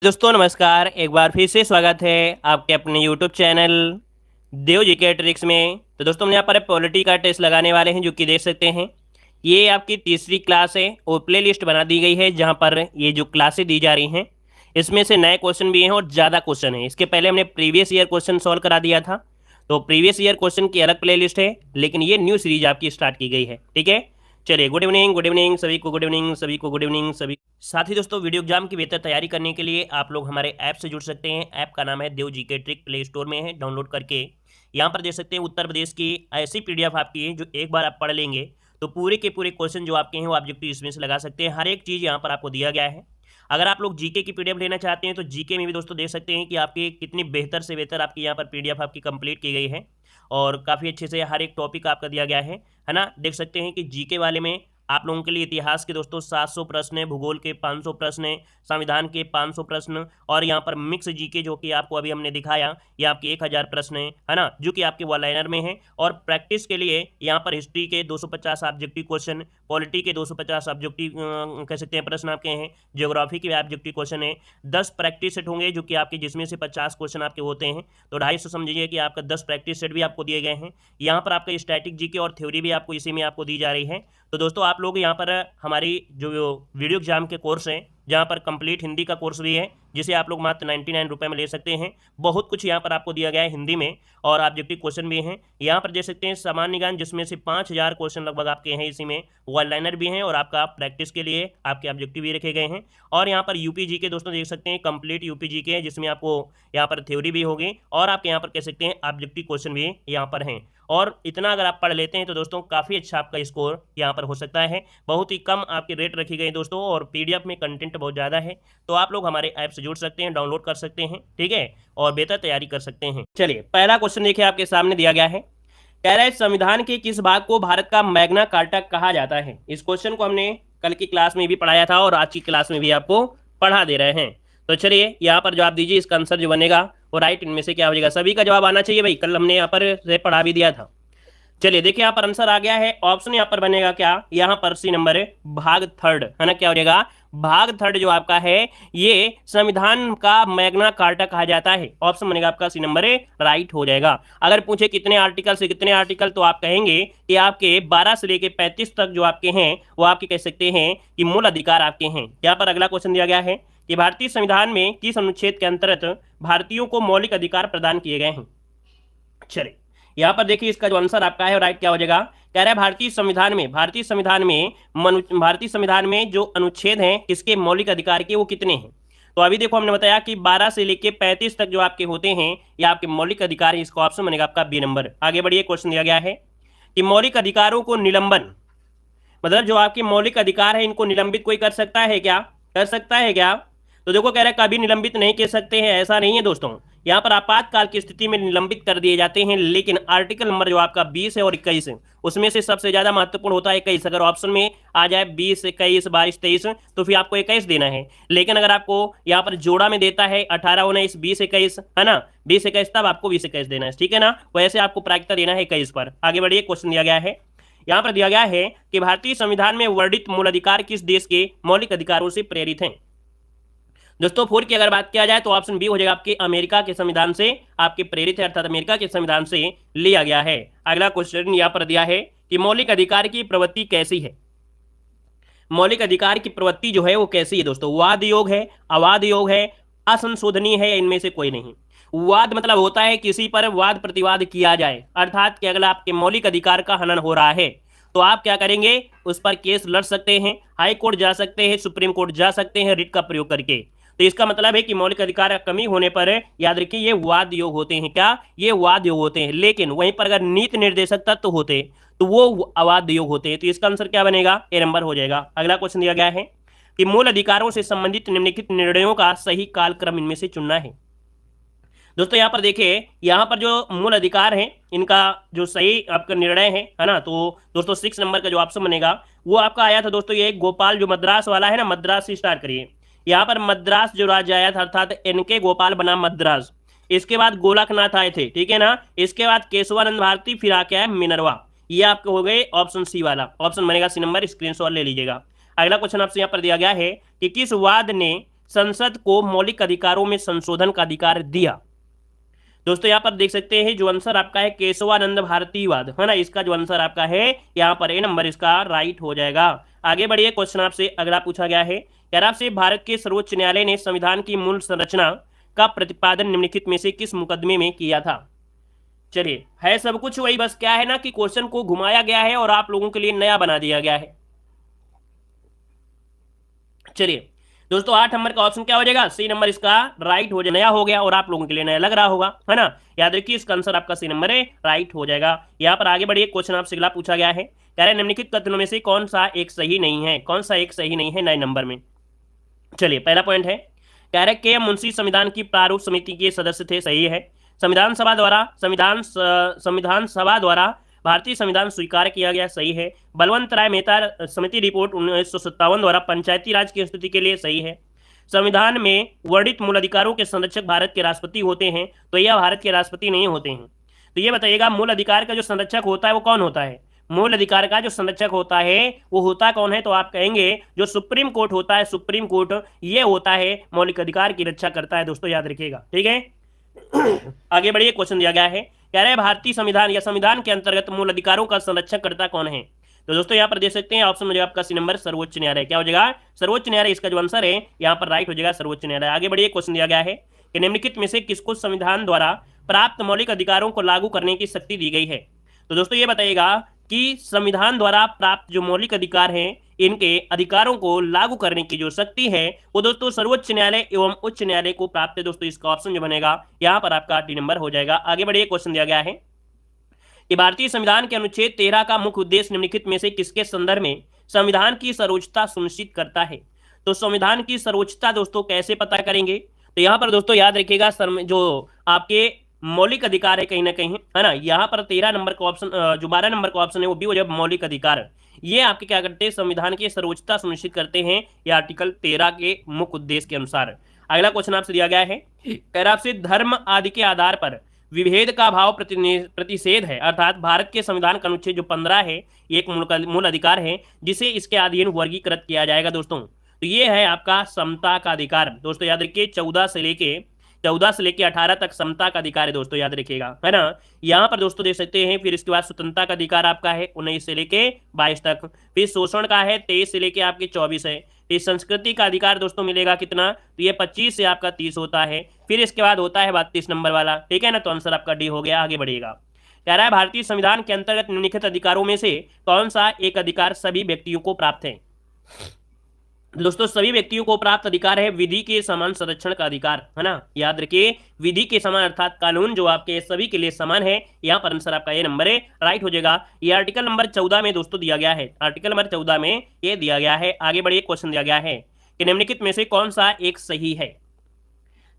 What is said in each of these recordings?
दोस्तों नमस्कार, एक बार फिर से स्वागत है आपके अपने यूट्यूब चैनल देव जीके ट्रिक्स में। तो दोस्तों हम यहाँ पर पॉलिटी का टेस्ट लगाने वाले हैं, जो कि देख सकते हैं ये आपकी तीसरी क्लास है और प्ले लिस्ट बना दी गई है जहाँ पर ये जो क्लासें दी जा रही हैं इसमें से नए क्वेश्चन भी हैं और ज़्यादा क्वेश्चन हैं। इसके पहले हमने प्रीवियस ईयर क्वेश्चन सॉल्व करा दिया था, तो प्रीवियस ईयर क्वेश्चन की अलग प्ले लिस्ट है, लेकिन ये न्यू सीरीज आपकी स्टार्ट की गई है। ठीक है, चलिए गुड इवनिंग सभी को, गुड इवनिंग सभी को, गुड इवनिंग सभी। साथ ही दोस्तों वीडियो एग्जाम की बेहतर तैयारी करने के लिए आप लोग हमारे ऐप से जुड़ सकते हैं। ऐप का नाम है देव जीके ट्रिक, प्ले स्टोर में है, डाउनलोड करके यहाँ पर देख सकते हैं उत्तर प्रदेश की ऐसी पीडीएफ आपकी है जो एक बार आप पढ़ लेंगे तो पूरे के पूरे क्वेश्चन जो आपके हैं वो ऑब्जेक्टिव इसमें से लगा सकते हैं। हर एक चीज़ यहाँ पर आपको दिया गया है। अगर आप लोग जीके की पीडीएफ लेना चाहते हैं तो जीके में भी दोस्तों देख सकते हैं कि आपकी कितनी बेहतर से बेहतर आपकी यहाँ पर पीडीएफ आपकी कंप्लीट की गई है और काफ़ी अच्छे से हर एक टॉपिक आपका दिया गया है ना। देख सकते हैं कि जीके वाले में आप लोगों के लिए इतिहास के दोस्तों 700 प्रश्न है, भूगोल के 500 प्रश्न है, संविधान के 500 प्रश्न और यहाँ पर मिक्स जीके जो कि आपको अभी हमने दिखाया ये आपके 1000 प्रश्न है ना, जो कि आपके वन लाइनर में है। और प्रैक्टिस के लिए यहाँ पर हिस्ट्री के 250 ऑब्जेक्टिव क्वेश्चन, पॉलिटी के 250 ऑब्जेक्टिव कह सकते हैं प्रश्न आपके हैं, ज्योग्राफी के ऑब्जेक्टिव क्वेश्चन है, 10 प्रैक्टिस सेट होंगे जो कि आपके जिसमें से 50 क्वेश्चन आपके होते हैं, तो 250 समझिए कि आपका 10 प्रैक्टिस सेट भी आपको दिए गए हैं। यहाँ पर आपका स्टैटिक जीके और थ्योरी भी आपको इसी में आपको दी जा रही है। तो दोस्तों आप लोग यहाँ पर हमारी जो वीडियो एग्जाम के कोर्स हैं, जहाँ पर कंप्लीट हिंदी का कोर्स भी है जिसे आप लोग मात्र 99 रुपये में ले सकते हैं। बहुत कुछ यहाँ पर आपको दिया गया है हिंदी में और ऑब्जेक्टिव क्वेश्चन भी हैं। यहाँ पर देख सकते हैं सामान्य ज्ञान जिसमें से 5000 क्वेश्चन लगभग आपके हैं, इसी में वन लाइनर भी हैं और आपका प्रैक्टिस के लिए आपके ऑब्जेक्टिव भी रखे गए हैं। और यहाँ पर यूपी जी के दोस्तों देख सकते हैं कंप्लीट यूपी जी के, जिसमें आपको यहाँ पर थ्योरी भी होगी और आपके यहाँ पर कह सकते हैं ऑब्जेक्टिव क्वेश्चन भी यहाँ पर हैं। और इतना अगर आप पढ़ लेते हैं तो दोस्तों काफ़ी अच्छा आपका स्कोर यहाँ पर हो सकता है। बहुत ही कम आपके रेट रखी गई दोस्तों और पीडीएफ में कंटेंट बहुत ज़्यादा है, तो आप लोग हमारे ऐप से जुड़ सकते हैं, डाउनलोड कर सकते हैं, ठीक है, और बेहतर तैयारी कर सकते हैं। चलिए पहला क्वेश्चन देखिए आपके सामने दिया गया है, कह रहा है संविधान के किस भाग को भारत का मैग्ना कार्टा कहा जाता है। इस क्वेश्चन को हमने कल की क्लास में भी पढ़ाया था और आज की क्लास में भी आपको पढ़ा दे रहे हैं। तो चलिए यहाँ पर जवाब दीजिए, इसका आंसर जो बनेगा वो राइट इनमें से क्या हो जाएगा। सभी का जवाब आना चाहिए भाई, कल हमने यहाँ पर से पढ़ा भी दिया था। चलिए देखिए यहाँ पर आंसर आ गया है, ऑप्शन यहाँ पर बनेगा क्या, यहाँ पर सी नंबर है भाग थर्ड, है ना। क्या हो जाएगा, भाग थर्ड जो आपका है ये संविधान का मैग्ना कार्टा कहा जाता है। ऑप्शन बनेगा आपका सी नंबर है, राइट हो जाएगा। अगर पूछे कितने आर्टिकल से कितने आर्टिकल, तो आप कहेंगे कि आपके 12 से लेके 35 तक जो आपके हैं वो आपके कह सकते हैं कि मूल अधिकार आपके हैं। यहाँ पर अगला क्वेश्चन दिया गया है कि भारतीय संविधान में किस अनुच्छेद के अंतर्गत भारतीयों को मौलिक अधिकार प्रदान किए गए हैं। चलिए यहाँ पर देखिए इसका जो आंसर आपका है राइट क्या हो जाएगा, कह रहा है भारतीय संविधान में जो अनुच्छेद हैं किसके मौलिक अधिकार के वो कितने हैं। तो अभी देखो हमने बताया कि 12 से लेके 35 तक जो आपके होते हैं ये आपके मौलिक अधिकार है, इसका ऑप्शन बनेगा आपका बी नंबर। आगे बढ़िए, क्वेश्चन दिया गया है कि मौलिक अधिकारों को निलंबन, मतलब जो आपके मौलिक अधिकार है इनको निलंबित कोई कर सकता है क्या, कर सकता है क्या। तो देखो कह रहा है कभी निलंबित नहीं कर सकते हैं, ऐसा नहीं है दोस्तों। यहाँ पर आपातकाल की स्थिति में निलंबित कर दिए जाते हैं, लेकिन आर्टिकल नंबर जो आपका 20 है और 21 है उसमें से सबसे ज्यादा महत्वपूर्ण होता है 21। अगर ऑप्शन में आ जाए 20, 21, 22, 23 तो फिर आपको 21 देना है, लेकिन अगर आपको यहाँ पर जोड़ा में देता है 18, 19, 20, 21, है ना, 20, 21 तब आपको 20, 21 देना है, ठीक है ना। वैसे आपको प्राथमिकता देना है 21 पर। आगे बढ़िए, क्वेश्चन दिया गया है, यहाँ पर दिया गया है कि भारतीय संविधान में वर्णित मूल अधिकार किस देश के मौलिक अधिकारों से प्रेरित हैं। दोस्तों 4 की अगर बात किया जाए तो ऑप्शन बी हो जाएगा आपके अमेरिका के संविधान से आपके प्रेरित है, अर्थात अमेरिका के संविधान से लिया गया है। अगला क्वेश्चन यहाँ पर दिया है कि मौलिक अधिकार की प्रवृत्ति कैसी है। मौलिक अधिकार की प्रवृत्ति जो है वो कैसी है दोस्तों, वाद योग है, अवाद योग है, असंशोधनीय है, इनमें से कोई नहीं। वाद मतलब होता है किसी पर वाद प्रतिवाद किया जाए, अर्थात कि अगर आपके मौलिक अधिकार का हनन हो रहा है तो आप क्या करेंगे, उस पर केस लड़ सकते हैं, हाई कोर्ट जा सकते हैं, सुप्रीम कोर्ट जा सकते हैं रिट का प्रयोग करके। तो इसका मतलब है कि मौलिक अधिकार का कमी होने पर याद रखिए ये वाद योग होते हैं। क्या, ये वाद योग होते हैं। लेकिन वहीं पर अगर नीति निर्देशक तत्व होते तो वो अवाद योग होते हैं। तो इसका आंसर क्या बनेगा, ए नंबर हो जाएगा। अगला क्वेश्चन दिया गया है कि मूल अधिकारों से संबंधित निम्नलिखित निर्णयों का सही कालक्रम इनमें से चुनना है। दोस्तों यहाँ पर देखिए, यहाँ पर जो मूल अधिकार है इनका जो सही आपका निर्णय है ना, तो दोस्तों 6 नंबर का जो ऑप्शन बनेगा वो आपका आया था दोस्तों, ये गोपाल जो मद्रास वाला है ना, मद्रास से स्टार्ट करिए। यहाँ पर मद्रास जो राज्य आया था अर्थात एनके गोपाल बना मद्रास, इसके बाद गोलकनाथ आए थे, ठीक है ना, इसके बाद केशवानंद भारती, फिर आके आया मिनरवा। ये आपके हो गए ऑप्शन सी वाला, ऑप्शन बनेगा सी नंबर, स्क्रीनशॉट ले लीजिएगा। अगला क्वेश्चन आपसे यहाँ पर दिया गया है कि किस वाद ने संसद को मौलिक अधिकारों में संशोधन का अधिकार दिया? दोस्तों यहाँ पर देख सकते हैं जो आंसर आपका है केशवानंद भारतीवाद, है ना। इसका जो आंसर आपका है यहाँ पर ए नंबर इसका राइट हो जाएगा। आगे बढ़िए, क्वेश्चन आपसे अगला पूछा गया है, कह रहा आपसे भारत के सर्वोच्च न्यायालय ने संविधान की मूल संरचना का प्रतिपादन निम्नलिखित में से किस मुकदमे में किया था? चलिए, है सब कुछ वही, बस क्या है ना कि क्वेश्चन को घुमाया गया है और आप लोगों के लिए नया बना दिया गया है। चलिए दोस्तों, 8 नंबर का ऑप्शन क्या हो जाएगा? सी नंबर इसका राइट हो जाएगा, नया हो गया और आप लोगों के लिए नया लग रहा होगा, है ना। याद रखिए इसका आंसर आपका सी नंबर है, राइट हो जाएगा। यहाँ पर आगे बढ़िए, क्वेश्चन आपसे अगला पूछा गया है, कह रहे निम्नलिखित कथनों में से कौन सा एक सही नहीं है? कौन सा एक सही नहीं है 9 नंबर में? चलिए, पहला पॉइंट है, कह रहे के मुंशी संविधान की प्रारूप समिति के सदस्य थे, सही है। संविधान सभा द्वारा भारतीय संविधान स्वीकार किया गया, सही है। बलवंत राय मेहता समिति रिपोर्ट 1957 द्वारा पंचायती राज की स्थिति के लिए, सही है। संविधान में वर्णित मूल अधिकारों के संरक्षक भारत के राष्ट्रपति होते हैं, तो यह भारत के राष्ट्रपति नहीं होते हैं। तो ये बताइएगा मूल अधिकार का जो संरक्षक होता है वो कौन होता है? मूल अधिकार का जो संरक्षक होता है वो होता कौन है? तो आप कहेंगे जो सुप्रीम कोर्ट होता है, सुप्रीम कोर्ट ये होता है मौलिक अधिकार की रक्षा करता है। दोस्तों याद रखिएगा, ठीक है। आगे बढ़िए, क्वेश्चन दिया गया है, कह रहे हैं भारतीय संविधान या संविधान के अंतर्गत मूल अधिकारों का संरक्षण करता कौन है? तो दोस्तों यहाँ पर देख सकते हैं ऑप्शन में आपका सी नंबर सर्वोच्च न्यायालय। क्या हो जाएगा? सर्वोच्च न्यायालय इसका जो आंसर है यहाँ पर राइट हो जाएगा, सर्वोच्च न्यायालय। आगे बढ़िए, क्वेश्चन दिया गया है कि निम्नलिखित में से किसको संविधान द्वारा प्राप्त मौलिक अधिकारों को लागू करने की शक्ति दी गई है? तो दोस्तों ये बताइएगा कि संविधान द्वारा प्राप्त जो मौलिक अधिकार हैं इनके अधिकारों को लागू करने की जो शक्ति है वो दोस्तों सर्वोच्च न्यायालय एवं उच्च न्यायालय को प्राप्त है। दोस्तों इसका ऑप्शन जो बनेगा यहाँ पर आपका डी नंबर हो जाएगा। आगे बढ़िए, क्वेश्चन दिया गया है कि भारतीय संविधान के अनुच्छेद 13 का मुख्य उद्देश्य निम्नलिखित में से किसके संदर्भ में संविधान की सर्वोच्चता सुनिश्चित करता है? तो संविधान की सर्वोच्चता दोस्तों कैसे पता करेंगे? तो यहाँ पर दोस्तों याद रखिएगा जो आपके मौलिक अधिकार है कहीं ना कहीं, है ना, यहाँ पर 13 नंबर का ऑप्शन, जो 12 नंबर का ऑप्शन है वो भी हो जाए मौलिक अधिकार। ये आपके क्या करते हैं? संविधान की सर्वोच्चता सुनिश्चित करते हैं, ये आर्टिकल 13 के मुख्य उद्देश्य के अनुसार। अगला क्वेश्चन आपसे दिया गया है, कह रहा आपसे धर्म आदि के आधार पर विभेद का भाव प्रतिषेध है, अर्थात भारत के संविधान का अनुच्छेद जो 15 है ये एक मूल अधिकार है जिसे इसके अधीन वर्गीकृत किया जाएगा। दोस्तों तो ये है आपका समता का अधिकार। दोस्तों याद रखिए 14 से लेके 18 तक समता का अधिकार है, दोस्तों याद रखिएगा, है ना। यहाँ पर दोस्तों देख सकते हैं, फिर इसके बाद स्वतंत्रता का अधिकार आपका है 19 से लेके 22 तक, फिर शोषण का है 23 से लेके आपके 24 है, फिर संस्कृति का अधिकार दोस्तों मिलेगा कितना? तो ये 25 से आपका 30 होता है, फिर इसके बाद होता है 32 नंबर वाला, ठीक है ना। तो आंसर आपका डी हो गया। आगे बढ़िएगा, कह रहा है भारतीय संविधान के अंतर्गत निम्नलिखित अधिकारों में से कौन सा एक अधिकार सभी व्यक्तियों को प्राप्त है? दोस्तों सभी व्यक्तियों को प्राप्त अधिकार है विधि के समान संरक्षण का अधिकार, है ना। याद रखिए विधि के समान अर्थात कानून जो आपके सभी के लिए समान है। यहाँ पर आंसर आपका ये नंबर है, राइट हो जाएगा। ये आर्टिकल नंबर 14 में दोस्तों दिया गया है, आर्टिकल नंबर 14 में ये दिया गया है। आगे बढ़िए, क्वेश्चन दिया गया है कि निम्नलिखित में से कौन सा एक सही है?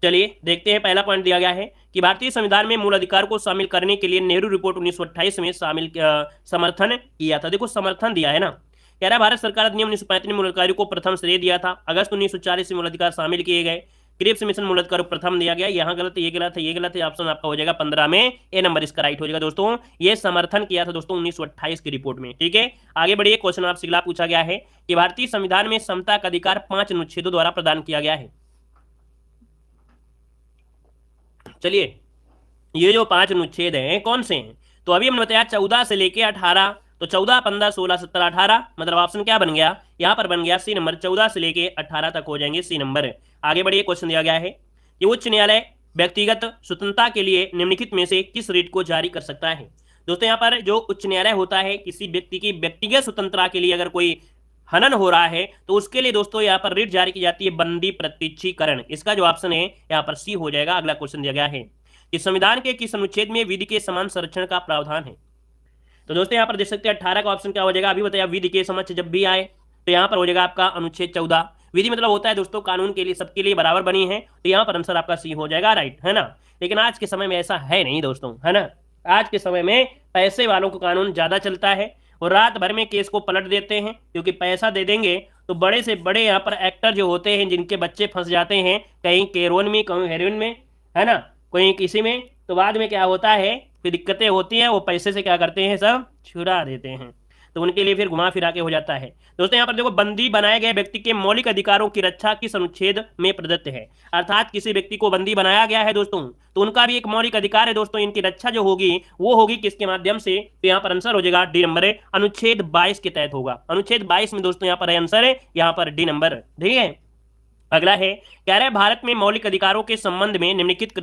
चलिए देखते हैं। पहला पॉइंट दिया गया है कि भारतीय संविधान में मूल अधिकार को शामिल करने के लिए नेहरू रिपोर्ट 1928 में समर्थन किया था। देखो समर्थन दिया है ना। कह रहा भारत सरकार अधिनियम 1935 ने मूल अधिकारों को प्रथम श्रेय दिया था। अगस्त 1940 से मूल अधिकार शामिल किए गए। क्रिप्स मिशन मूल अधिकार प्रथम दिया गया। यहाँ गलत, ये गलत है, ये गलत है। ऑप्शन आपका हो जाएगा 15 में, ए नंबर इसका राइट हो जाएगा। दोस्तों ये समर्थन किया था दोस्तों 1928 की रिपोर्ट में, ठीक है। आगे बढ़िए, क्वेश्चन आपसे अगला पूछा गया है कि भारतीय संविधान में समता का अधिकार 5 अनुच्छेदों द्वारा प्रदान किया गया है। चलिए ये जो 5 अनुच्छेद हैं कौन से हैं? तो अभी हमने बताया 14 से लेके 18, तो 14, 15, 16, 17, 18, मतलब ऑप्शन क्या बन गया? यहाँ पर बन गया सी नंबर। 14 से लेके 18 तक हो जाएंगे सी नंबर। आगे बढ़िए, क्वेश्चन दिया गया है कि उच्च न्यायालय व्यक्तिगत स्वतंत्रता के लिए निम्नलिखित में से किस रिट को जारी कर सकता है? दोस्तों यहाँ पर जो उच्च न्यायालय होता है किसी व्यक्ति की व्यक्तिगत स्वतंत्रता के लिए अगर कोई हनन हो रहा है तो उसके लिए दोस्तों यहाँ पर रिट जारी की जाती है बंदी प्रत्यक्षीकरण। इसका जो ऑप्शन है यहाँ पर सी हो जाएगा। अगला क्वेश्चन दिया गया है कि संविधान के किस अनुच्छेद में विधि के समान संरक्षण का प्रावधान है? तो दोस्तों यहाँ पर देख सकते हैं 18 का ऑप्शन क्या हो जाएगा? अभी बताया विधि के समक्ष जब भी आए तो यहाँ पर हो जाएगा आपका अनुच्छेद 14। विधि मतलब होता है दोस्तों कानून के लिए सबके लिए बराबर बनी है, तो यहाँ पर आंसर आपका सी हो जाएगा, राइट, है ना। लेकिन आज के समय में ऐसा है नहीं दोस्तों, है ना। आज के समय में पैसे वालों को कानून ज्यादा चलता है और रात भर में केस को पलट देते हैं, क्योंकि पैसा दे देंगे तो बड़े से बड़े यहाँ पर एक्टर जो होते हैं जिनके बच्चे फंस जाते हैं कहीं केरोन में, कहीं हेरोइन में, है ना, कोई किसी में, तो बाद में क्या होता है फिर दिक्कतें होती हैं, वो पैसे से क्या करते हैं सब छुड़ा देते हैं। तो उनके लिए फिर घुमा फिरा के हो जाता है। दोस्तों यहाँ पर देखो, बंदी बनाए गए व्यक्ति के मौलिक अधिकारों की रक्षा किस अनुच्छेद में प्रदत्त है। अर्थात किसी व्यक्ति को बंदी बनाया गया है दोस्तों, तो उनका भी एक मौलिक अधिकार है दोस्तों, इनकी रक्षा जो होगी वो होगी किसके माध्यम से। तो यहाँ पर आंसर हो जाएगा डी नंबर है, अनुच्छेद 22 के तहत होगा। अनुच्छेद 22 में दोस्तों यहाँ पर आंसर है, यहाँ पर डी नंबर। ठीक है, अगला है, कह रहे हैं भारत में मौलिक अधिकारों के संबंध में निम्नलिखित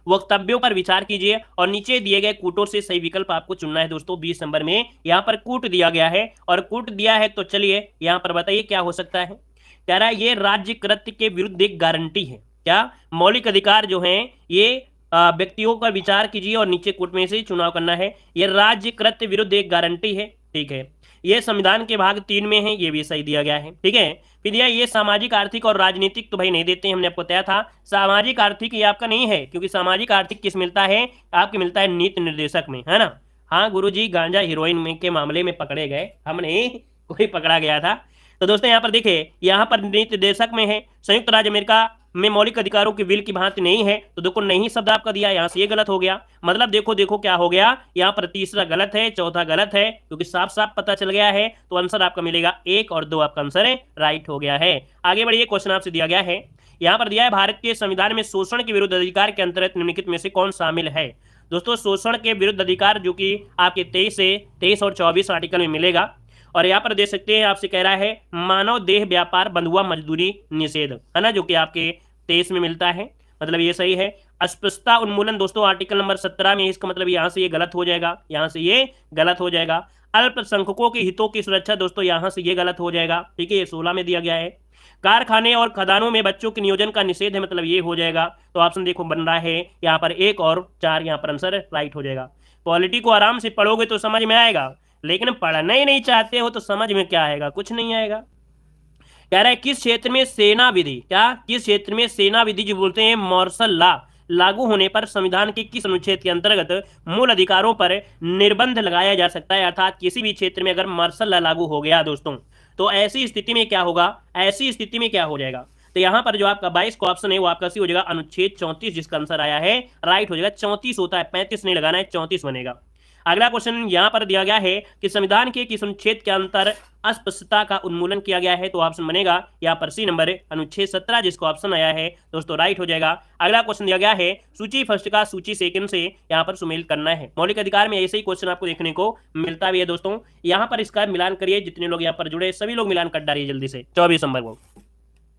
वक्तव्यों पर विचार कीजिए और नीचे दिए गए कूटों से सही विकल्प आपको चुनना है। दोस्तों 20 नंबर में यहाँ पर कूट दिया गया है, और कूट दिया है तो चलिए यहाँ पर बताइए क्या हो सकता है। कह रहा है ये राज्य कृत्य के विरुद्ध एक गारंटी है। क्या मौलिक अधिकार जो है ये व्यक्तियों का विचार कीजिए और नीचे कूट में से चुनाव करना है। ये राज्य कृत्य विरुद्ध एक गारंटी है। ठीक है, ये संविधान के भाग 3 में है, ये भी सही दिया गया है। ठीक है, फिर ये सामाजिक आर्थिक और राजनीतिक तो भाई नहीं देते हैं, हमने आपको बताया था। सामाजिक आर्थिक ये आपका नहीं है, क्योंकि सामाजिक आर्थिक किस मिलता है, आपके मिलता है नीति निर्देशक में, है ना। हाँ गुरुजी, गांजा हीरोइन में के मामले में पकड़े गए, हमने कोई पकड़ा गया था। तो दोस्तों यहाँ पर देखिए, यहाँ पर नीति निर्देशक में है। संयुक्त राज्य अमेरिका में मौलिक अधिकारों की विल की भांति नहीं है, तो देखो नहीं शब्द आपका दिया, यहाँ से ये गलत हो गया। मतलब देखो देखो क्या हो गया, यहाँ पर तीसरा गलत है, चौथा गलत है, क्योंकि साफ साफ पता चल गया है। तो आंसर आपका मिलेगा 1 और 2 आपका आंसर है, राइट हो गया है। आगे बढ़िए, क्वेश्चन आपसे दिया गया है, यहाँ पर दिया है भारत के संविधान में शोषण के विरुद्ध अधिकार के अंतर्गत निम्नलिखित में से कौन शामिल है। दोस्तों शोषण के विरुद्ध अधिकार जो कि आपके 23 और 24 आर्टिकल में मिलेगा। और यहाँ पर देख सकते हैं, आपसे कह रहा है मानव देह व्यापार बंधुआ मजदूरी निषेध, है ना, जो कि आपके 23 में मिलता है, मतलब ये सही है। अस्पृश्यता उन्मूलन दोस्तों आर्टिकल नंबर 17 में, इसका मतलब यहाँ से ये गलत हो जाएगा, यहाँ से ये गलत हो जाएगा। अल्पसंख्यकों के हितों की सुरक्षा दोस्तों यहाँ से ये गलत हो जाएगा। ठीक है, ये 16 में दिया गया है। कारखाने और खदानों में बच्चों के नियोजन का निषेध है, मतलब ये हो जाएगा। तो ऑप्शन देखो बन रहा है यहाँ पर 1 और 4, यहाँ पर आंसर राइट हो जाएगा। पॉलिटी को आराम से पढ़ोगे तो समझ में आएगा, लेकिन पढ़ना ही नहीं चाहते हो तो समझ में क्या आएगा, कुछ नहीं आएगा। कह रहा है किस क्षेत्र में सेना विधि, क्या किस क्षेत्र में सेना विधि जो बोलते हैं मार्शल लॉ लागू होने पर संविधान के किस अनुच्छेद के अंतर्गत मूल अधिकारों पर निर्बंध लगाया जा सकता है। अर्थात किसी भी क्षेत्र में अगर मार्शल लॉ लागू हो गया दोस्तों, तो ऐसी स्थिति में क्या होगा, ऐसी स्थिति में क्या हो जाएगा। तो यहाँ पर जो आपका 22 का ऑप्शन है वो आपका सी हो जाएगा, अनुच्छेद 34 जिसका आंसर आया है राइट हो जाएगा। 34 होता है, 35 नहीं लगाना है, 34 बनेगा। अगला क्वेश्चन यहाँ पर दिया गया है कि संविधान के किस अनुच्छेद के अंतर अस्पृश्यता का उन्मूलन किया गया है। तो ऑप्शन बनेगा यहाँ पर सी नंबर अनुच्छेद 17 जिसको ऑप्शन आया है दोस्तों राइट हो जाएगा। अगला क्वेश्चन दिया गया है सूची फर्स्ट का सूची सेकंड से यहाँ पर सुमेल करना है। मौलिक अधिकार में ऐसे ही क्वेश्चन आपको देखने को मिलता भी है दोस्तों। यहाँ पर इसका मिलान करिए, जितने लोग यहाँ पर जुड़े सभी लोग मिलान कर डालिए जल्दी से। 24 नंबर को